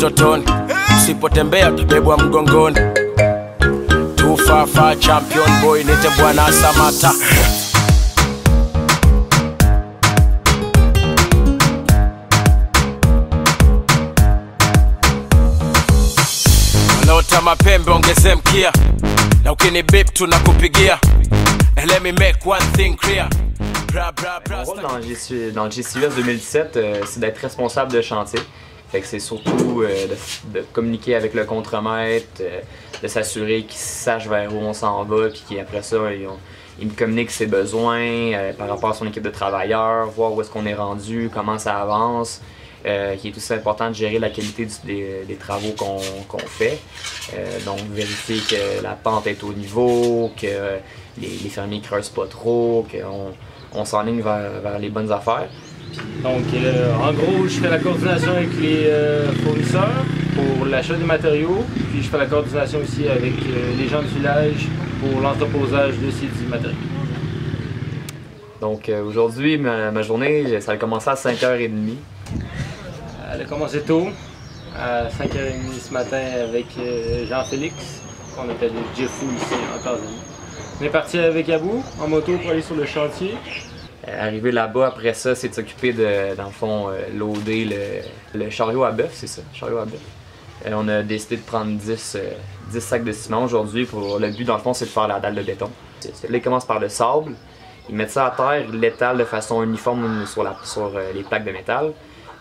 utotoni, usipotembea utabebwa mgongoni. Tufafa champion boy, nite Bwana Samata. Wanaota mapembe ongeze mkia, na ukini beep tunakupigia. And let me make one thing clear. Mon rôle dans le GCUS 2017, c'est d'être responsable de chantier. Fait que c'est surtout de communiquer avec le contremaître, de s'assurer qu'il sache vers où on s'en va, puis qu'après ça, il me communique ses besoins par rapport à son équipe de travailleurs, voir où est-ce qu'on est rendu, comment ça avance. Qui est aussi important de gérer la qualité des travaux qu'on fait. Donc vérifier que la pente est au niveau, que les fermiers ne creusent pas trop, qu'on s'enligne vers les bonnes affaires. Donc en gros, je fais la coordination avec les fournisseurs pour l'achat des matériaux, puis je fais la coordination aussi avec les gens du village pour l'entreposage de ces dits matériaux. Donc aujourd'hui, ma journée, ça a commencé à 5h30. Elle a commencé tôt, à 5h30 ce matin avec Jean-Félix, qu'on appelle Jeffou ici en Tanzanie. On est parti avec Abou en moto pour aller sur le chantier. Arrivé là-bas, après ça, c'est de s'occuper de, dans le fond, loader le chariot à bœuf, c'est ça, chariot à bœuf. On a décidé de prendre 10 sacs de ciment aujourd'hui. Le but, dans le fond, c'est de faire la dalle de béton. Là, ils commencent par le sable, ils mettent ça à terre, ils l'étalent de façon uniforme sur les plaques de métal.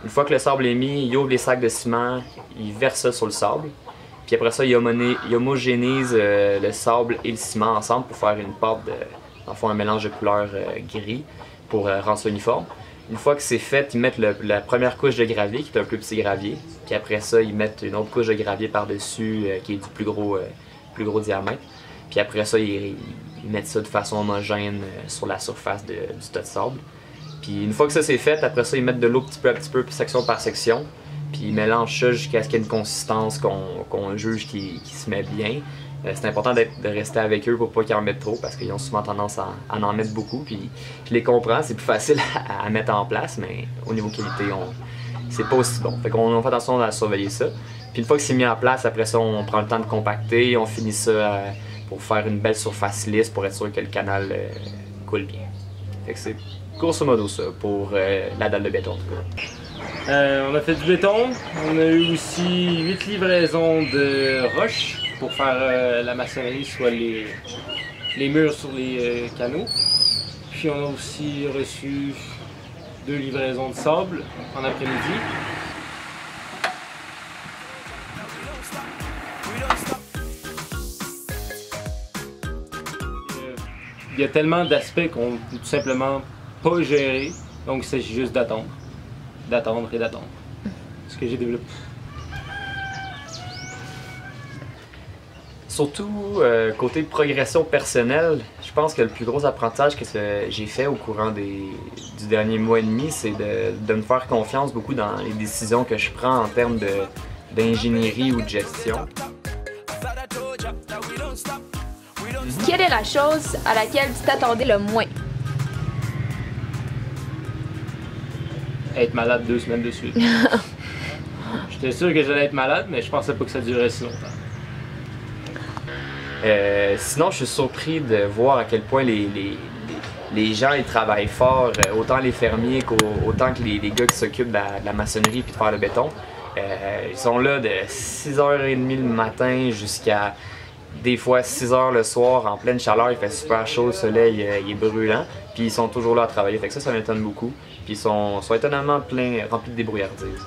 Une fois que le sable est mis, ils ouvrent les sacs de ciment, ils versent ça sur le sable. Puis après ça, ils homogénisent le sable et le ciment ensemble pour faire une pâte, dans le fond, un mélange de couleurs gris pour rendre ça uniforme. Une fois que c'est fait, ils mettent la première couche de gravier, qui est un plus petit gravier. Puis après ça, ils mettent une autre couche de gravier par-dessus, qui est du plus gros diamètre. Puis après ça, ils mettent ça de façon homogène sur la surface du tas de sable. Puis une fois que ça c'est fait, après ça ils mettent de l'eau petit peu à petit peu, section par section. Puis ils mélangent ça jusqu'à ce qu'il y ait une consistance qu'on juge qui se met bien. C'est important de rester avec eux pour pas qu'ils en mettent trop parce qu'ils ont souvent tendance à en mettre beaucoup. Puis je les comprends, c'est plus facile à mettre en place, mais au niveau qualité, c'est pas aussi bon. Fait qu'on fait attention à surveiller ça. Puis une fois que c'est mis en place, après ça on prend le temps de compacter, on finit ça pour faire une belle surface lisse pour être sûr que le canal coule bien. Fait que c'est grosso modo ça pour la dalle de béton en tout cas. On a fait du béton, on a eu aussi 8 livraisons de roches pour faire la maçonnerie, soit les murs sur les canaux. Puis on a aussi reçu 2 livraisons de sable en après-midi. Il y a tellement d'aspects qu'on peut tout simplement pas gérer, donc il s'agit juste d'attendre. D'attendre et d'attendre. Ce que j'ai développé. Surtout, côté progression personnelle, je pense que le plus gros apprentissage que j'ai fait au courant du dernier mois et demi, c'est de me faire confiance beaucoup dans les décisions que je prends en termes d'ingénierie ou de gestion. Quelle est la chose à laquelle tu t'attendais le moins? Être malade 2 semaines de suite. J'étais sûr que j'allais être malade, mais je pensais pas que ça durait si longtemps. Sinon, je suis surpris de voir à quel point les gens ils travaillent fort, autant les fermiers qu'autant que les gars qui s'occupent de la maçonnerie puis de faire le béton. Ils sont là de 6h30 le matin jusqu'à des fois 6h le soir en pleine chaleur, il fait super chaud, le soleil il est brûlant, puis ils sont toujours là à travailler, fait que ça m'étonne beaucoup, puis ils sont étonnamment remplis de débrouillardise.